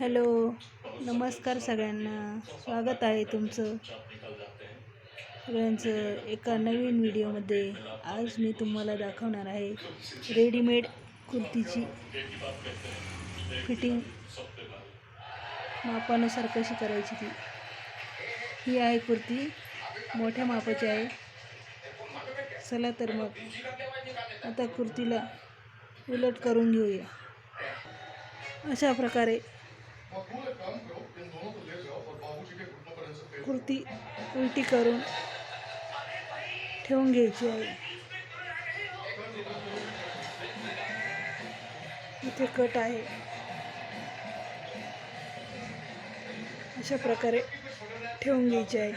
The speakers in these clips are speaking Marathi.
हॅलो, नमस्कार सगळ्यांना. स्वागत आहे तुमचं सगळ्यांचं एका नवीन व्हिडिओमध्ये. आज मी तुम्हाला दाखवणार आहे रेडीमेड कुर्तीची फिटिंग मापानुसार कशी करायची ती. ही आहे कुर्ती, मोठ्या मापाची आहे. चला तर मग आता कुर्तीला उलट करून घेऊया. अशा प्रकारे कुर्ती उलटी करून ठेवून घ्यायची आहे. इथे कट आहे. अशा प्रकारे ठेवून घ्यायची आहे.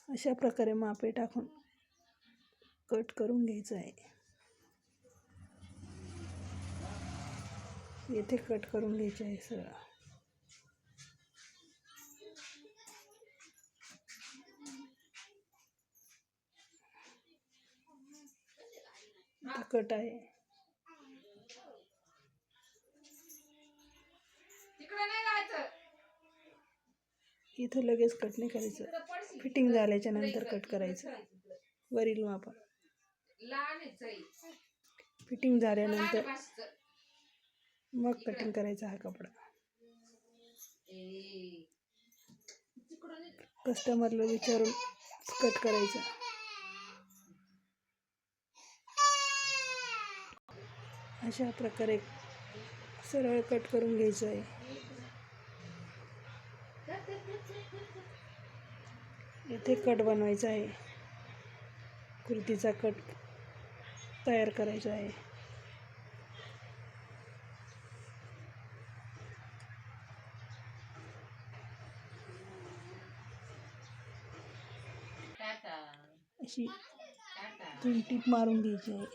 अशा प्रकारे मापे टाकून कट करून घ्यायचं आहे. येथे कट करून घ्यायचे आहे सगळं. कट आहे. इथं लगेच कट नाही करायचं, फिटिंग झाल्याच्या नंतर कट करायचं. वरील माप फिटिंग झाल्यानंतर मग कटिंग करायचा हा कपडा. कस्टमरला विचारून कट करायचा. अशा प्रकारे सरळ कट करून घ्यायचं आहे. इथे कट बनवायचा आहे. कुर्तीचा कट तयार करायचा आहे. अशी 3 टीप मारून घ्यायची आहे.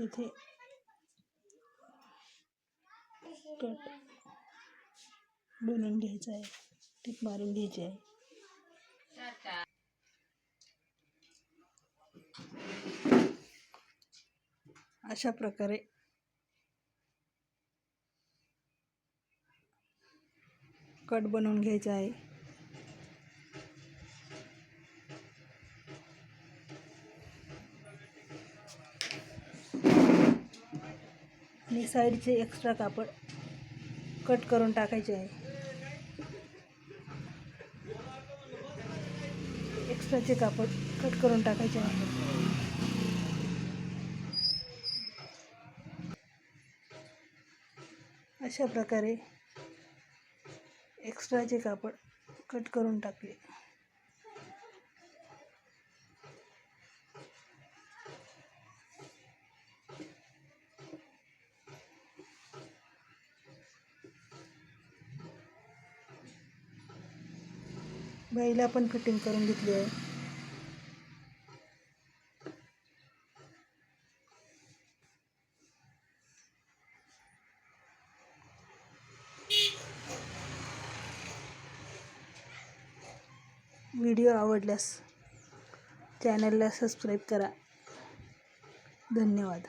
इथे कट बनवून घ्यायचा आहे. टीप मारून घ्यायची आहे. अशा प्रकारे कट बनवून घ्यायचा आहे. आणि साईडचे एक्स्ट्रा कापड कट करून टाकायचे आहे. एक्स्ट्राचे कापड कट करून टाकायचे आहे. अशा प्रकारे एक्स्ट्राचे कापड कट करून टाकले. बाईला पण फिटिंग करून घेतली आहे. व्हिडिओ आवडल्यास चॅनलला सबस्क्राईब करा. धन्यवाद.